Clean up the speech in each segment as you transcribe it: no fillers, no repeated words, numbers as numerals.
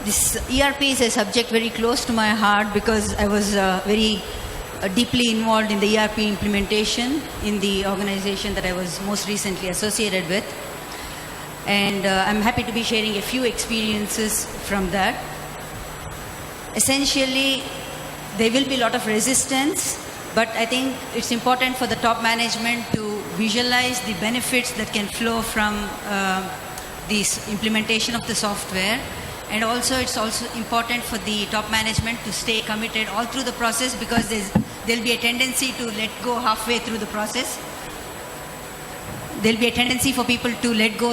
this ERP is a subject very close to my heart because I was very deeply involved in the ERP implementation in the organization that I was most recently associated with. And I'm happy to be sharing a few experiences from that. Essentially, there will be a lot of resistance, but I think it's important for the top management to visualize the benefits that can flow from this implementation of the software. And also, it's also important for the top management to stay committed all through the process, because there'll be a tendency to let go halfway through the process. There'll be a tendency for people to let go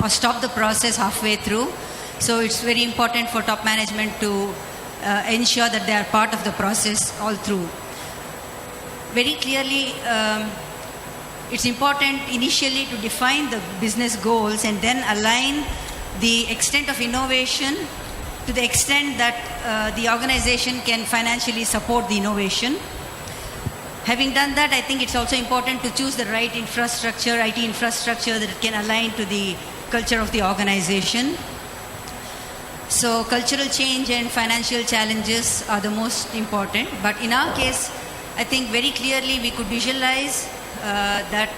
or stop the process halfway through. So it's very important for top management to ensure that they are part of the process all through. Very clearly, it's important initially to define the business goals and then align the extent of innovation to the extent that the organization can financially support the innovation. Having done that, I think it's also important to choose the right infrastructure, IT infrastructure, that can align to the culture of the organization. So cultural change and financial challenges are the most important. But in our case, I think very clearly we could visualize that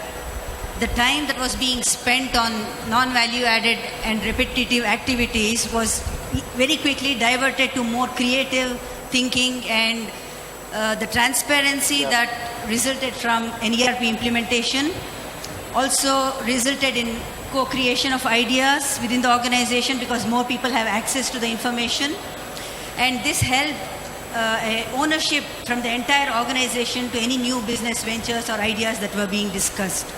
the time that was being spent on non-value added and repetitive activities was very quickly diverted to more creative thinking, and the transparency that resulted from an ERP implementation also resulted in co-creation of ideas within the organization, because more people have access to the information. And this helped ownership from the entire organization to any new business ventures or ideas that were being discussed.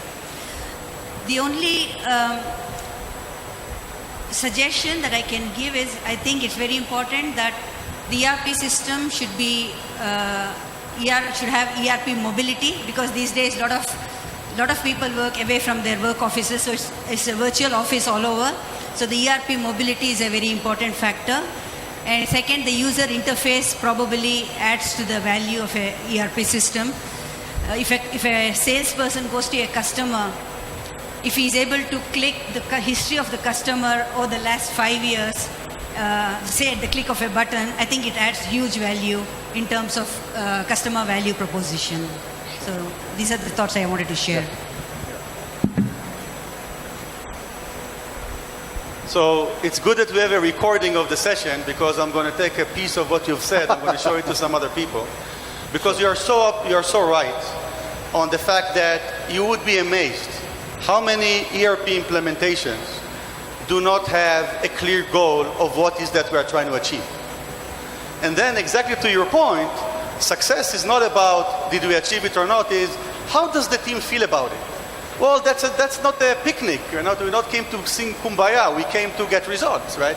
The only suggestion that I can give is, I think it's very important that the ERP system should have ERP mobility, because these days a lot of people work away from their work offices, so it's a virtual office all over. So the ERP mobility is a very important factor. And second, the user interface probably adds to the value of a ERP system. If a salesperson goes to a customer, if he is able to click the history of the customer over the last 5 years, say at the click of a button, I think it adds huge value in terms of customer value proposition. So these are the thoughts I wanted to share. So it's good that we have a recording of the session, because I'm going to take a piece of what you've said. I'm going to show it to some other people, because you're so right on the fact that you would be amazed how many ERP implementations do not have a clear goal of what is that we are trying to achieve. And then, exactly to your point, success is not about did we achieve it or not, is how does the team feel about it? Well, that's not a picnic. We not came to sing Kumbaya. We came to get results, right?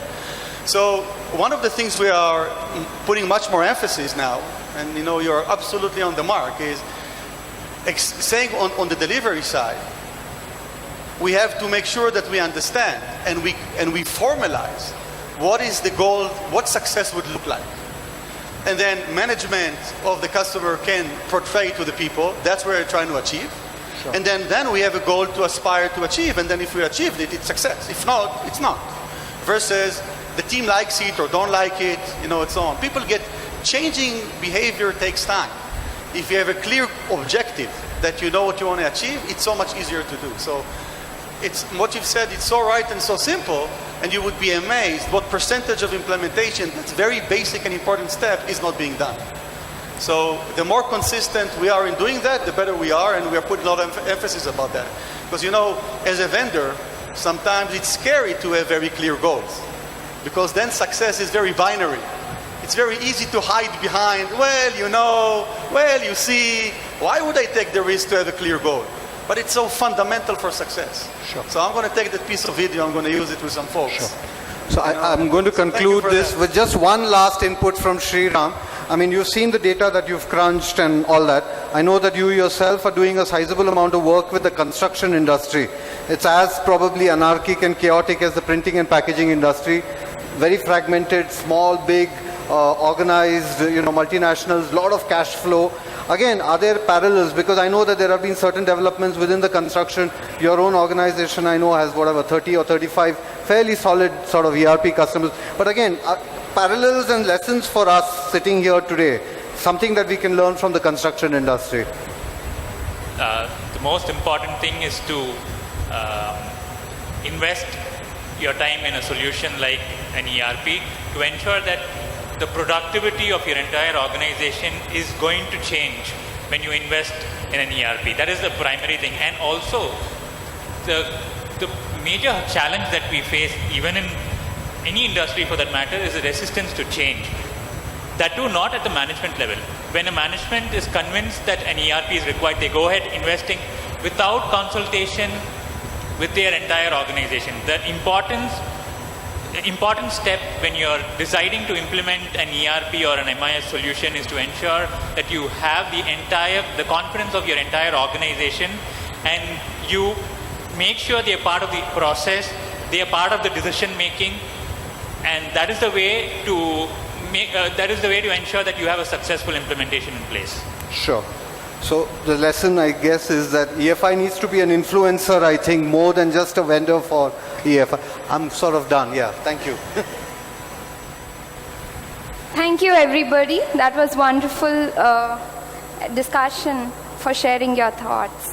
So one of the things we are putting much more emphasis now, and you're absolutely on the mark, is saying on the delivery side, we have to make sure that we understand and we formalize what is the goal, what success would look like. And then management of the customer can portray to the people, that's what we're trying to achieve. Sure. And then we have a goal to aspire to achieve, and then if we achieved it, it's success. If not, it's not. Versus the team likes it or don't like it, and so on. People changing behavior takes time. If you have a clear objective that you know what you want to achieve, it's so much easier to do. So it's what you've said, it's so right and so simple, and you would be amazed what percentage of implementation, that's very basic and important step, is not being done. So the more consistent we are in doing that, the better we are, and we are putting a lot of emphasis about that. Because as a vendor, sometimes it's scary to have very clear goals, because then success is very binary. It's very easy to hide behind, you see, why would I take the risk to have a clear goal? But it's so fundamental for success. Sure. So I'm going to take that piece of video, I'm going to use it with some folks. Sure. So I'm going to conclude this with just one last input from Sriram. I mean, you've seen the data that you've crunched and all that. I know that you yourself are doing a sizable amount of work with the construction industry. It's as probably anarchic and chaotic as the printing and packaging industry. Very fragmented, small, big, organized, multinationals, lot of cash flow. Again, are there parallels? Because I know that there have been certain developments within the construction. Your own organization, I know, has whatever, 30 or 35 fairly solid sort of ERP customers. But again, parallels and lessons for us sitting here today, something that we can learn from the construction industry. The most important thing is to invest your time in a solution like an ERP to ensure that the productivity of your entire organization is going to change when you invest in an ERP. That is the primary thing. And also, the major challenge that we face, even in any industry for that matter, is the resistance to change. That too, not at the management level. When a management is convinced that an ERP is required, they go ahead investing without consultation with their entire organization. The important step when you're deciding to implement an ERP or an MIS solution is to ensure that you have the confidence of your entire organization, and you make sure they are part of the process, they are part of the decision making, and that is the way to ensure that you have a successful implementation in place. Sure. So the lesson, I guess, is that EFI needs to be an influencer, I think, more than just a vendor for EFI. I'm sort of done. Yeah, thank you. Thank you, everybody. That was wonderful discussion for sharing your thoughts.